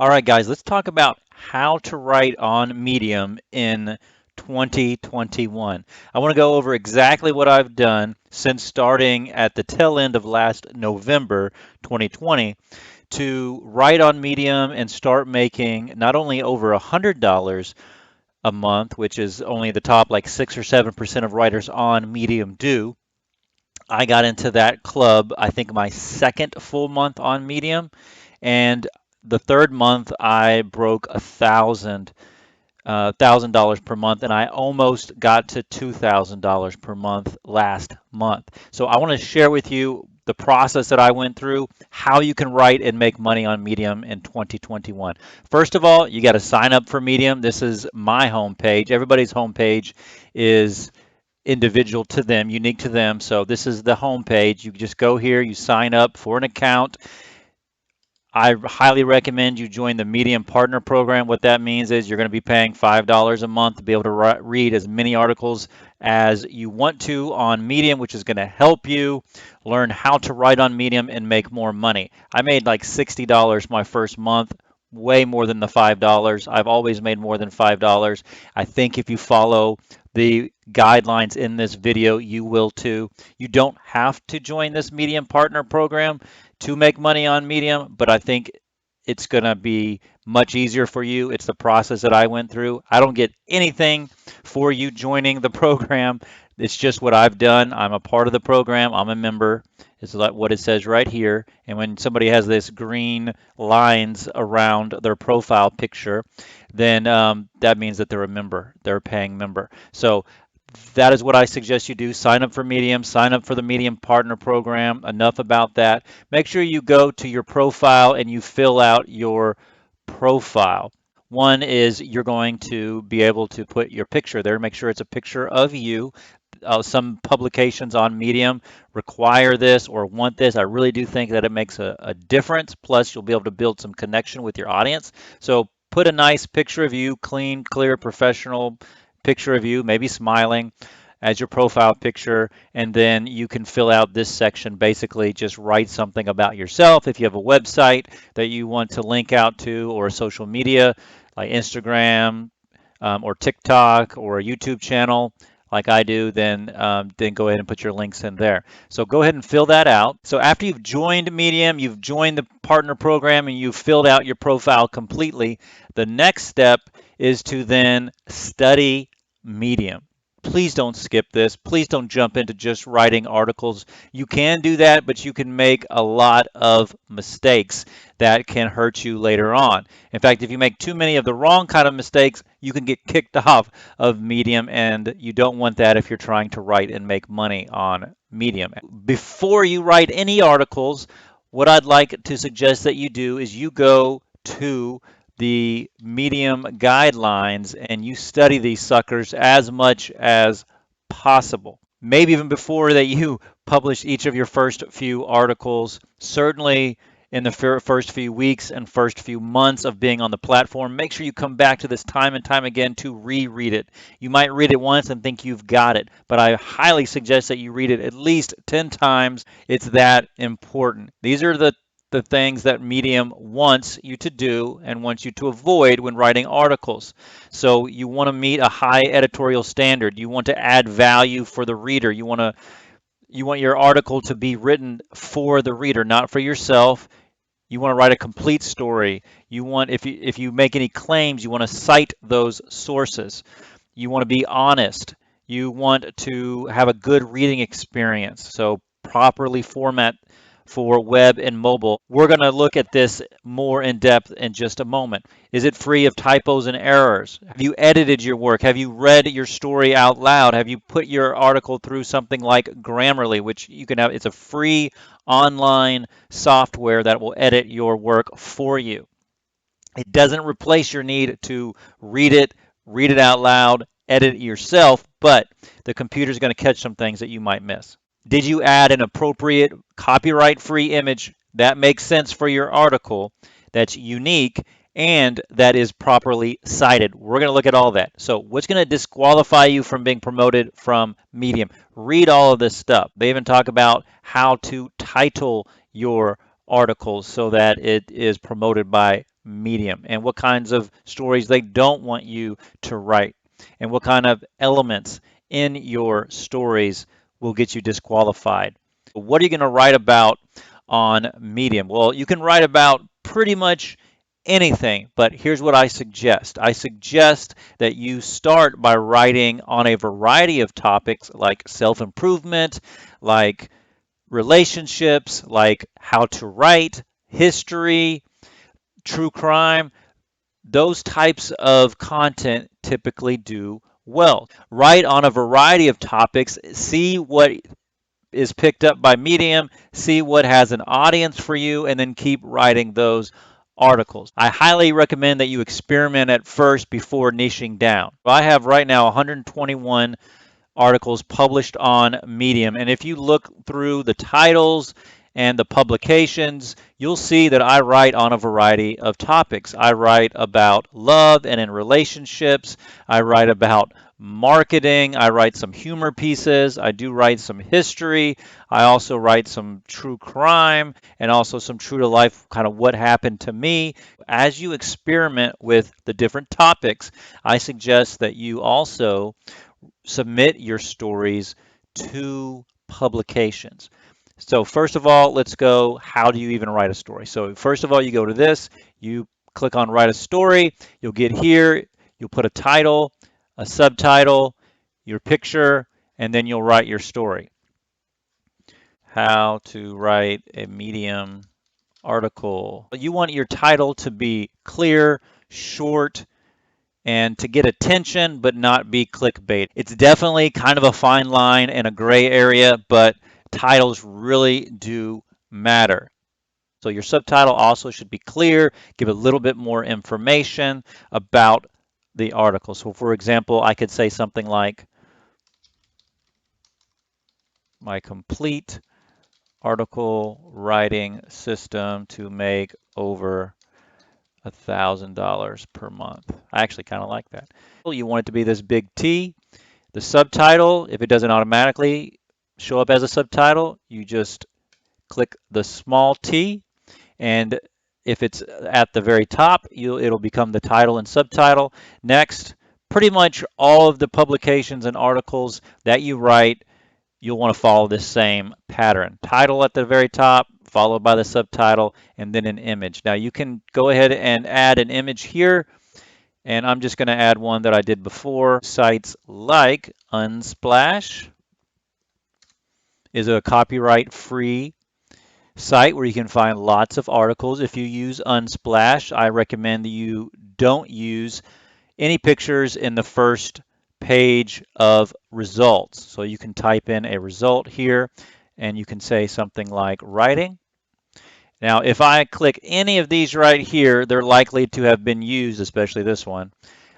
All right, guys, let's talk about how to write on Medium in 2021. I want to go over exactly what I've done since starting at the tail end of last November 2020 to write on Medium and start making not only over $100 a month, which is only the top like 6 or 7% of writers on Medium do. I got into that club, I think my second full month on Medium, and the third month I broke $1,000 per month, and I almost got to $2,000 per month last month. So I want to share with you the process that I went through, how you can write and make money on Medium in 2021. First of all, you got to sign up for Medium. This is my homepage. Everybody's homepage is individual to them, unique to them. So this is the homepage. You just go here, you sign up for an account. I highly recommend you join the Medium Partner Program. What that means is you're going to be paying $5 a month to be able to read as many articles as you want to on Medium, which is going to help you learn how to write on Medium and make more money. I made like $60 my first month, way more than the $5. I've always made more than $5. I think if you follow the guidelines in this video, you will too. You don't have to join this Medium Partner Program to make money on Medium, but I think it's going to be much easier for you. It's the process that I went through. I don't get anything for you joining the program. It's just what I've done. I'm a part of the program. I'm a member. It's like what it says right here. And when somebody has this green lines around their profile picture, then that means that they're a member. They're a paying member. So that is what I suggest you do. Sign up for Medium, sign up for the Medium Partner Program. Enough about that. Make sure you go to your profile and you fill out your profile. One is you're going to be able to put your picture there. Make sure it's a picture of you. Some publications on Medium require this or want this. I really do think that it makes a difference. Plus, you'll be able to build some connection with your audience. So put a nice picture of you, clean, clear, professional picture of you, maybe smiling as your profile picture, and then you can fill out this section. Basically, just write something about yourself. If you have a website that you want to link out to, or a social media like Instagram or TikTok or a YouTube channel, like I do, then go ahead and put your links in there. So go ahead and fill that out. So after you've joined Medium, you've joined the partner program, and you've filled out your profile completely, the next step is to then study Medium. Please don't skip this. Please don't jump into just writing articles. You can do that, but you can make a lot of mistakes that can hurt you later on. In fact, if you make too many of the wrong kind of mistakes, you can get kicked off of Medium, and you don't want that if you're trying to write and make money on Medium. Before you write any articles, what I'd like to suggest that you do is you go to the Medium guidelines and you study these suckers as much as possible. Maybe even before that you publish each of your first few articles. Certainly in the first few weeks and first few months of being on the platform, make sure you come back to this time and time again to reread it. You might read it once and think you've got it, but I highly suggest that you read it at least 10 times. It's that important. These are the things that Medium wants you to do and wants you to avoid when writing articles. So you want to meet a high editorial standard. You want to add value for the reader. You want your article to be written for the reader, not for yourself. You want to write a complete story. You want, if you make any claims, you want to cite those sources. You want to be honest. You want to have a good reading experience. So properly format for web and mobile. We're going to look at this more in depth in just a moment. Is it free of typos and errors? Have you edited your work? Have you read your story out loud? Have you put your article through something like Grammarly, which you can have? It's a free online software that will edit your work for you. It doesn't replace your need to read it out loud, edit it yourself, but the computer is going to catch some things that you might miss. Did you add an appropriate copyright-free image that makes sense for your article, that's unique, and that is properly cited? We're going to look at all that. So what's going to disqualify you from being promoted from Medium? Read all of this stuff. They even talk about how to title your articles so that it is promoted by medium and what kinds of stories they don't want you to write and what kind of elements in your stories will get you disqualified. What are you going to write about on Medium? Well, you can write about pretty much anything, but here's what I suggest. I suggest that you start by writing on a variety of topics like self-improvement, like relationships, like how to write, history, true crime. Those types of content typically do well. Write on a variety of topics, see what is picked up by Medium, see what has an audience for you, and then keep writing those articles. I highly recommend that you experiment at first before niching down. I have right now 121 articles published on Medium. And if you look through the titles and the publications, you'll see that I write on a variety of topics. I write about love and in relationships. I write about marketing. I write some humor pieces. I do write some history. I also write some true crime and also some true to life, kind of what happened to me. As you experiment with the different topics, I suggest that you also submit your stories to publications. So first of all, let's go, how do you even write a story? So first of all, you go to this, you click on write a story, you'll get here, you'll put a title, a subtitle, your picture, and then you'll write your story. How to write a Medium article. You want your title to be clear, short, and to get attention but not be clickbait. It's definitely kind of a fine line and a gray area, but titles really do matter. So your subtitle also should be clear, give a little bit more information about the article. So for example, I could say something like, my complete article writing system to make over $1,000 per month. I actually kind of like that. You want it to be this big T. The subtitle, if it doesn't automatically show up as a subtitle, you just click the small t, and if it's at the very top, it'll become the title and subtitle. Next, pretty much all of the publications and articles that you write, you'll want to follow this same pattern. Title at the very top, followed by the subtitle, and then an image. Now you can go ahead and add an image here, and I'm just going to add one that I did before. Sites like Unsplash is a copyright-free site where you can find lots of articles. If you use Unsplash, I recommend that you don't use any pictures in the first page of results. So you can type in a result here, and you can say something like writing. Now, if I click any of these right here, they're likely to have been used, especially this one,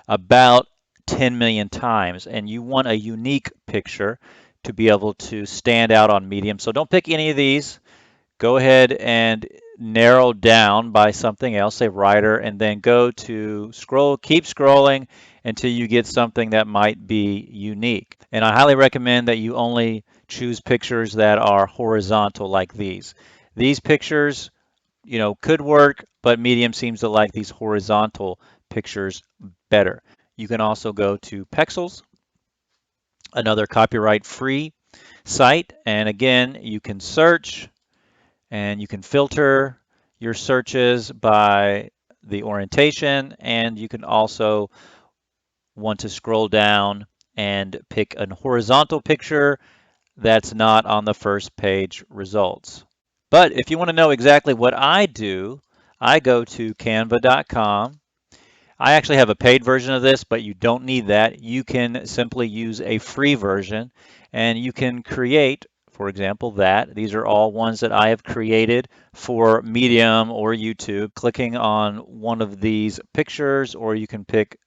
about 10 million times. And you want a unique picture to be able to stand out on Medium. So don't pick any of these. Go ahead and narrow down by something else, say writer, and then go to scroll, keep scrolling until you get something that might be unique. And I highly recommend that you only choose pictures that are horizontal like these. These pictures, could work, but Medium seems to like these horizontal pictures better. You can also go to Pexels, another copyright-free site, and again, you can search and you can filter your searches by the orientation, and you can also want to scroll down and pick a horizontal picture that's not on the first page results. But if you want to know exactly what I do, I go to canva.com. I actually have a paid version of this, but you don't need that. You can simply use a free version, and you can create, for example, that. These are all ones that I have created for Medium or YouTube. Clicking on one of these pictures, or you can pick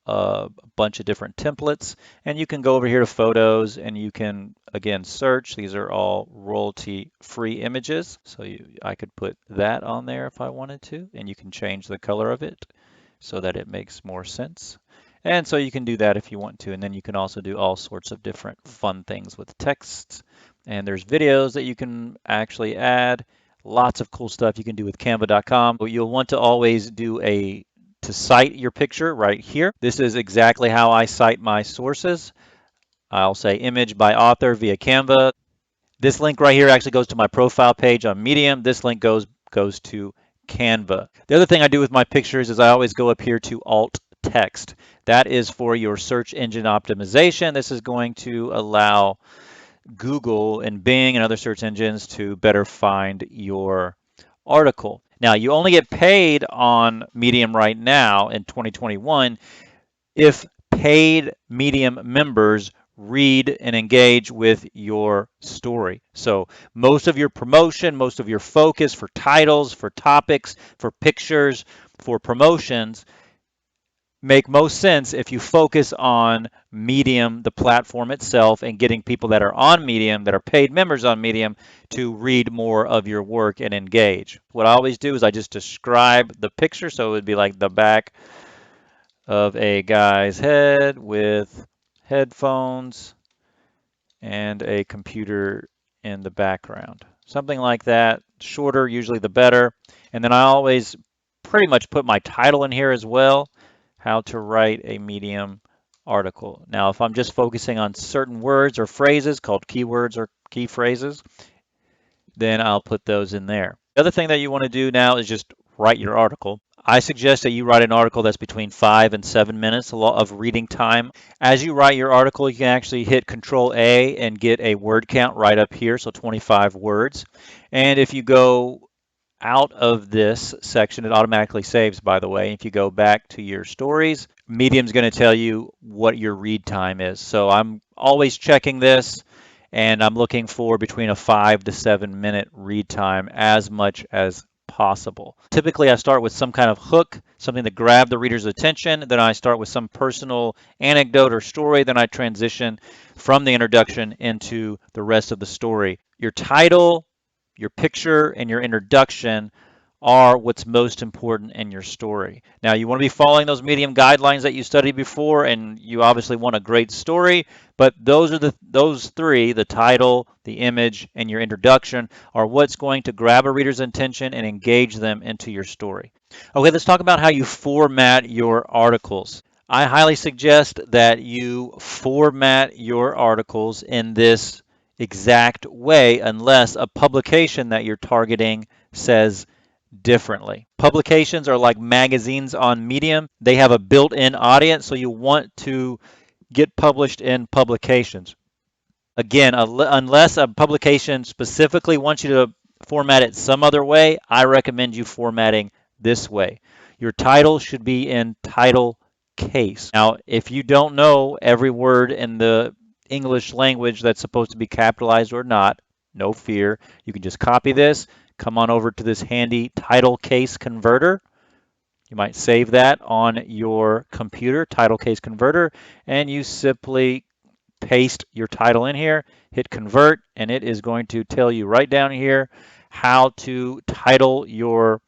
a bunch of different templates, and you can go over here to photos, and you can again search. These are all royalty-free images, so I could put that on there if I wanted to, and you can change the color of it so that it makes more sense. And so you can do that if you want to, and then you can also do all sorts of different fun things with texts, and there's videos that you can actually add. Lots of cool stuff you can do with canva.com. You'll want to always do to cite your picture right here. This is exactly how I cite my sources. I'll say image by author via Canva. This link right here actually goes to my profile page on Medium. This link goes to Canva. The other thing I do with my pictures is I always go up here to alt text. That is for your search engine optimization. This is going to allow Google and Bing and other search engines to better find your article. Now, you only get paid on Medium right now in 2021 if paid Medium members read and engage with your story. So most of your promotion, most of your focus for titles, for topics, for pictures, for promotions make most sense if you focus on Medium, the platform itself, and getting people that are on Medium, that are paid members on Medium, to read more of your work and engage. What I always do is I just describe the picture, so it would be like the back of a guy's head with headphones and a computer in the background. Something like that. Shorter, usually the better. And then I always pretty much put my title in here as well, how to write a Medium article. Now, if I'm just focusing on certain words or phrases called keywords or key phrases, then I'll put those in there. The other thing that you want to do now is just write your article. I suggest that you write an article that's between 5 and 7 minutes of reading time. As you write your article, you can actually hit Control A and get a word count right up here, so 25 words. And if you go out of this section, it automatically saves, by the way. If you go back to your stories, Medium's going to tell you what your read time is. So I'm always checking this, and I'm looking for between a 5 to 7 minute read time as much as possible. Typically, I start with some kind of hook, something to grab the reader's attention. Then I start with some personal anecdote or story. Then I transition from the introduction into the rest of the story. Your title, your picture, and your introduction are what's most important in your story. Now, you want to be following those Medium guidelines that you studied before, and you obviously want a great story, but those three, the title, the image, and your introduction, are what's going to grab a reader's attention and engage them into your story. Okay, let's talk about how you format your articles. I highly suggest that you format your articles in this exact way unless a publication that you're targeting says differently. Publications are like magazines on Medium. They have a built-in audience, so you want to get published in publications. Again, unless a publication specifically wants you to format it some other way, I recommend you formatting this way. Your title should be in title case. Now, if you don't know every word in the English language that's supposed to be capitalized or not, no fear. You can just copy this, come on over to this handy title case converter. You might save that on your computer, title case converter, and you simply paste your title in here, hit convert, and it is going to tell you right down here how to title your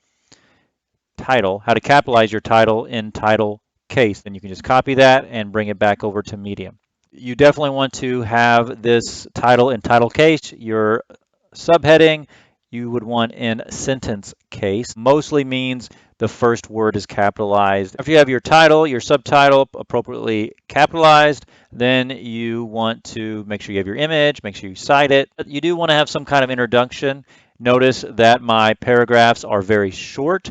title, how to capitalize your title in title case. Then you can just copy that and bring it back over to Medium. You definitely want to have this title in title case. Your subheading you would want in sentence case. Mostly means the first word is capitalized. After you have your title, your subtitle appropriately capitalized, then you want to make sure you have your image, make sure you cite it. You do want to have some kind of introduction. Notice that my paragraphs are very short.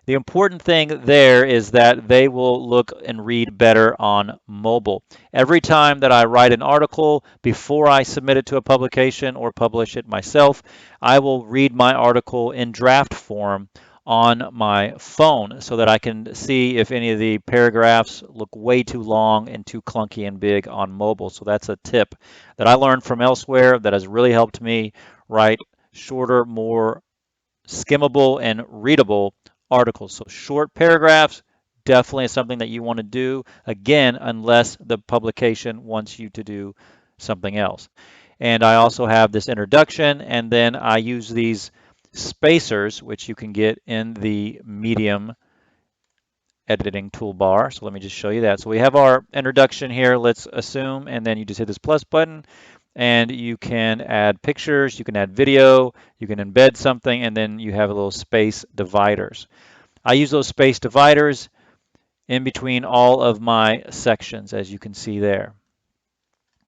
The important thing there is that they will look and read better on mobile. Every time that I write an article, before I submit it to a publication or publish it myself, I will read my article in draft form on my phone so that I can see if any of the paragraphs look way too long and too clunky and big on mobile. So that's a tip that I learned from elsewhere that has really helped me write shorter, more skimmable and readable articles. So short paragraphs definitely is something that you want to do, again, unless the publication wants you to do something else. And I also have this introduction, and then I use these spacers, which you can get in the Medium editing toolbar. So let me just show you that. So we have our introduction here, let's assume, and then you just hit this plus button, and you can add pictures, you can add video, you can embed something, and then you have a little space dividers. I use those space dividers in between all of my sections, as you can see there.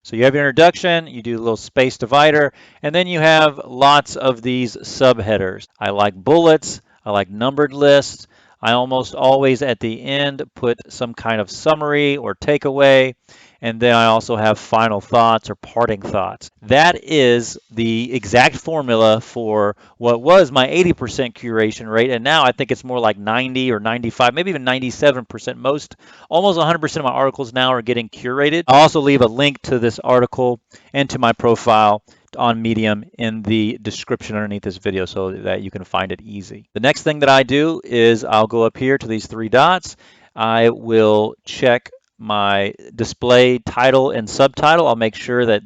So you have your introduction, you do a little space divider, and then you have lots of these subheaders. I like bullets, I like numbered lists. I almost always at the end put some kind of summary or takeaway, and then I also have final thoughts or parting thoughts. That is the exact formula for what was my 80% curation rate, and now I think it's more like 90 or 95, maybe even 97%. Almost 100% of my articles now are getting curated. I'll also leave a link to this article and to my profile on Medium in the description underneath this video so that you can find it easy. The next thing that I do is I'll go up here to these three dots. I will check my display title and subtitle. I'll make sure that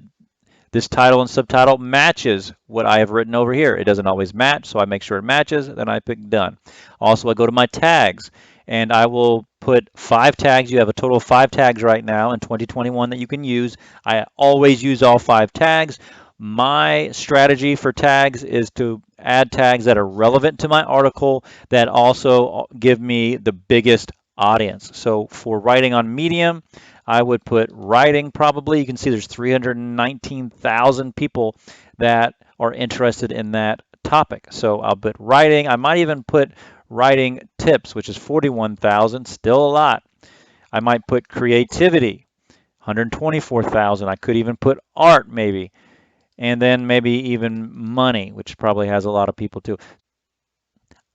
this title and subtitle matches what I have written over here. It doesn't always match, so I make sure it matches, then I pick done. Also, I go to my tags, and I will put 5 tags. You have a total of 5 tags right now in 2021 that you can use. I always use all 5 tags. My strategy for tags is to add tags that are relevant to my article that also give me the biggest audience. So for writing on Medium, I would put writing probably. You can see there's 319,000 people that are interested in that topic. So I'll put writing. I might even put writing tips, which is 41,000, still a lot. I might put creativity, 124,000. I could even put art maybe, and then maybe even money, which probably has a lot of people too.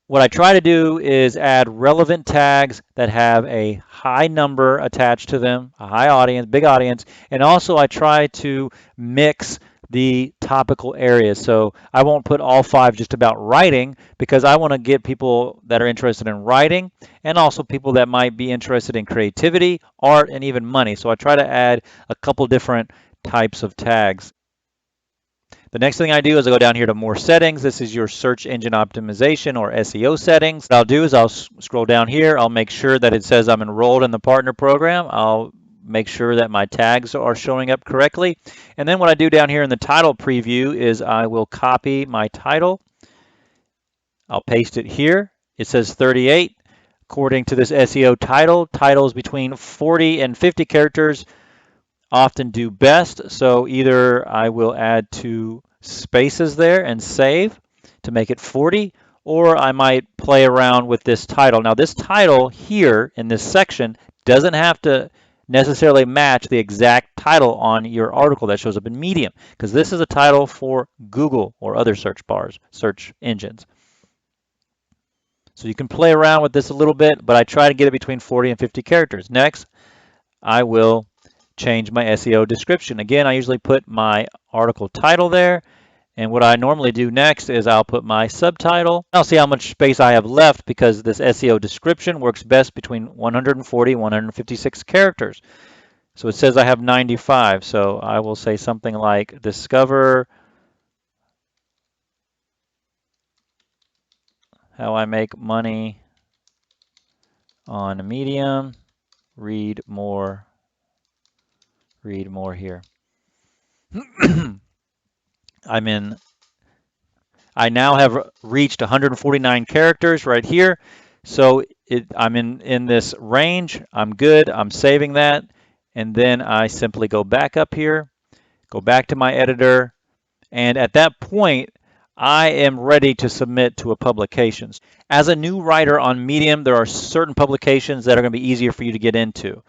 What I try to do is add relevant tags that have a high number attached to them, a high audience, big audience, and also I try to mix the topical areas. So I won't put all 5 just about writing because I want to get people that are interested in writing and also people that might be interested in creativity, art, and even money. So I try to add a couple different types of tags. The next thing I do is I go down here to more settings. This is your search engine optimization or SEO settings. What I'll do is I'll scroll down here. I'll make sure that it says I'm enrolled in the partner program. I'll make sure that my tags are showing up correctly. And then what I do down here in the title preview is I will copy my title. I'll paste it here. It says 38. According to this SEO title, titles between 40 and 50 characters often do best. So either I will add 2 spaces there and save to make it 40, or I might play around with this title. Now this title here in this section doesn't have to necessarily match the exact title on your article that shows up in Medium, because this is a title for Google or other search bars, search engines. So you can play around with this a little bit, but I try to get it between 40 and 50 characters. Next, I will change my SEO description. Again, I usually put my article title there, and what I normally do next is I'll put my subtitle. I'll see how much space I have left because this SEO description works best between 140 and 156 characters. So it says I have 95, so I will say something like discover how I make money on Medium, read more here. I now have reached 149 characters right here. So I'm in this range. I'm good. I'm saving that. And then I simply go back up here, go back to my editor. And at that point, I am ready to submit to a publication. As a new writer on Medium, there are certain publications that are going to be easier for you to get into.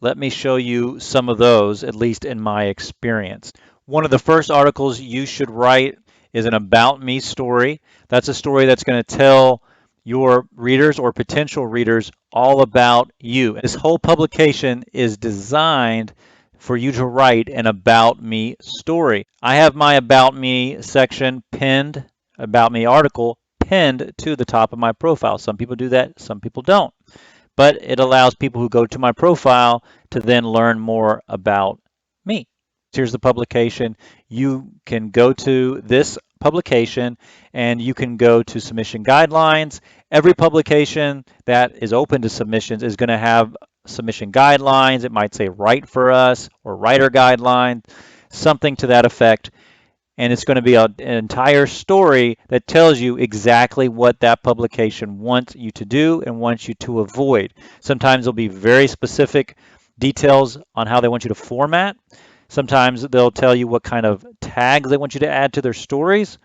Let me show you some of those, at least in my experience. One of the first articles you should write is an About Me story. That's a story that's going to tell your readers or potential readers all about you. This whole publication is designed for you to write an About Me story. I have my About Me section pinned, About Me article pinned to the top of my profile. Some people do that, some people don't. But it allows people who go to my profile to then learn more about me. Here's the publication. You can go to this publication and you can go to submission guidelines. Every publication that is open to submissions is going to have submission guidelines. It might say write for us or writer guidelines. something to that effect. And it's going to be an entire story that tells you exactly what that publication wants you to do and wants you to avoid. Sometimes there'll be very specific details on how they want you to format. Sometimes they'll tell you what kind of tags they want you to add to their stories.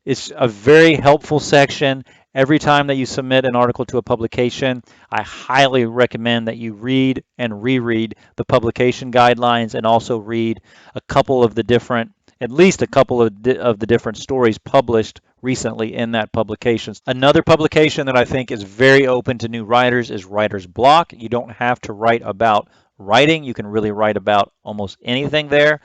It's a very helpful section. Every time that you submit an article to a publication, I highly recommend that you read and reread the publication guidelines and also read a couple of the different, at least a couple of, the different stories published recently in that publication. Another publication that I think is very open to new writers is Writer's Block. You don't have to write about writing. You can really write about almost anything there.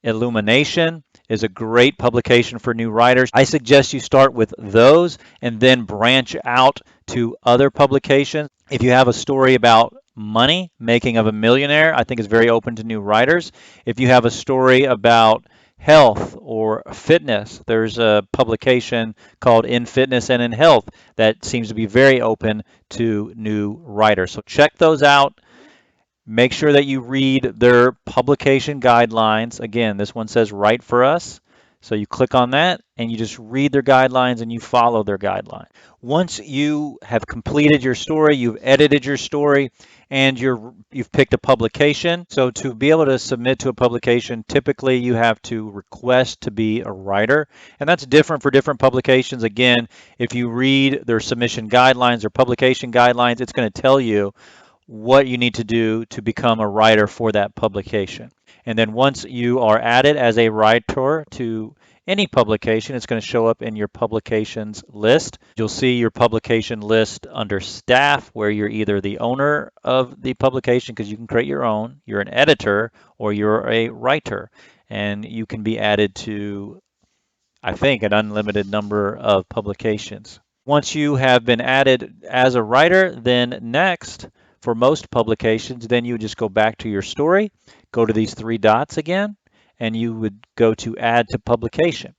Illumination is a great publication for new writers. I suggest you start with those and then branch out to other publications. If you have a story about money, making of a millionaire, I think is very open to new writers. If you have a story about health or fitness, there's a publication called In Fitness and in Health that seems to be very open to new writers. So check those out. Make sure that you read their publication guidelines. Again, this one says Write for Us. So you click on that and you just read their guidelines and you follow their guidelines. Once you have completed your story, you've edited your story, and you've picked a publication. So to be able to submit to a publication, typically you have to request to be a writer, and that's different for different publications. Again, if you read their submission guidelines or publication guidelines, it's going to tell you what you need to do to become a writer for that publication. And then once you are added as a writer to any publication, it's going to show up in your publications list. You'll see your publication list under staff, where you're either the owner of the publication, because you can create your own, you're an editor, or you're a writer. And you can be added to, I think, an unlimited number of publications. Once you have been added as a writer, then next, for most publications, then you would just go back to your story, go to these three dots again, and you would go to Add to Publication.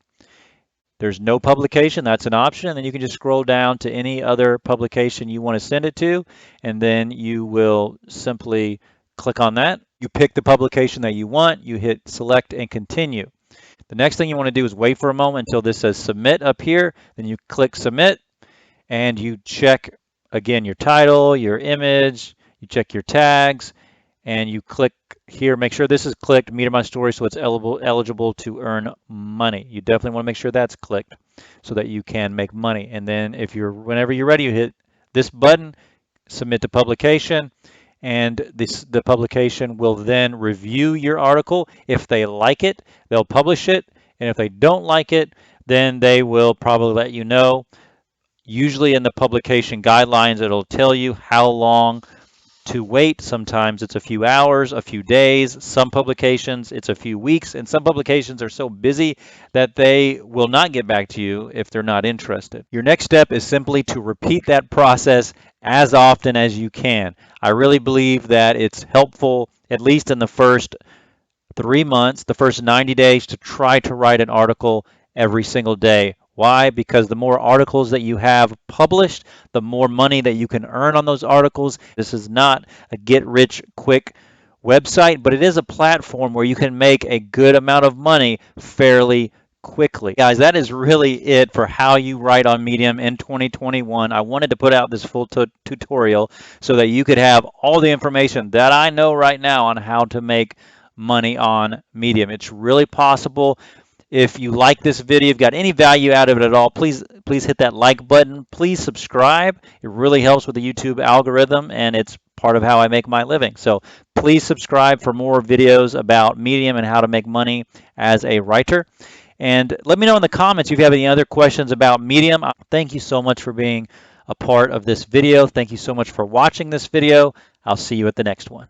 There's no publication, that's an option, and then you can just scroll down to any other publication you want to send it to, and then you will simply click on that. You pick the publication that you want, you hit Select and Continue. The next thing you want to do is wait for a moment until this says Submit up here, then you click Submit, and you check again your title, your image, you check your tags, and you click here. Make sure this is clicked, Meter My Story, so it's eligible to earn money. You definitely want to make sure that's clicked so that you can make money. And then whenever you're ready, you hit this button, Submit to Publication, and the publication will then review your article. If they like it, they'll publish it, and if they don't like it, then they will probably let you know. Usually in the publication guidelines, it'll tell you how long to wait. Sometimes it's a few hours, a few days. Some publications, it's a few weeks. And some publications are so busy that they will not get back to you if they're not interested. Your next step is simply to repeat that process as often as you can. I really believe that it's helpful, at least in the first 3 months, the first 90 days, to try to write an article every single day. Why? Because the more articles that you have published, the more money that you can earn on those articles. This is not a get-rich-quick website, but it is a platform where you can make a good amount of money fairly quickly. Guys, that is really it for how you write on Medium in 2021. I wanted to put out this full tutorial so that you could have all the information that I know right now on how to make money on Medium. It's really possible. If you like this video, if you've got any value out of it at all, please hit that like button. Please subscribe. It really helps with the YouTube algorithm, and it's part of how I make my living. So please subscribe for more videos about Medium and how to make money as a writer. And let me know in the comments if you have any other questions about Medium. Thank you so much for being a part of this video. Thank you so much for watching this video. I'll see you at the next one.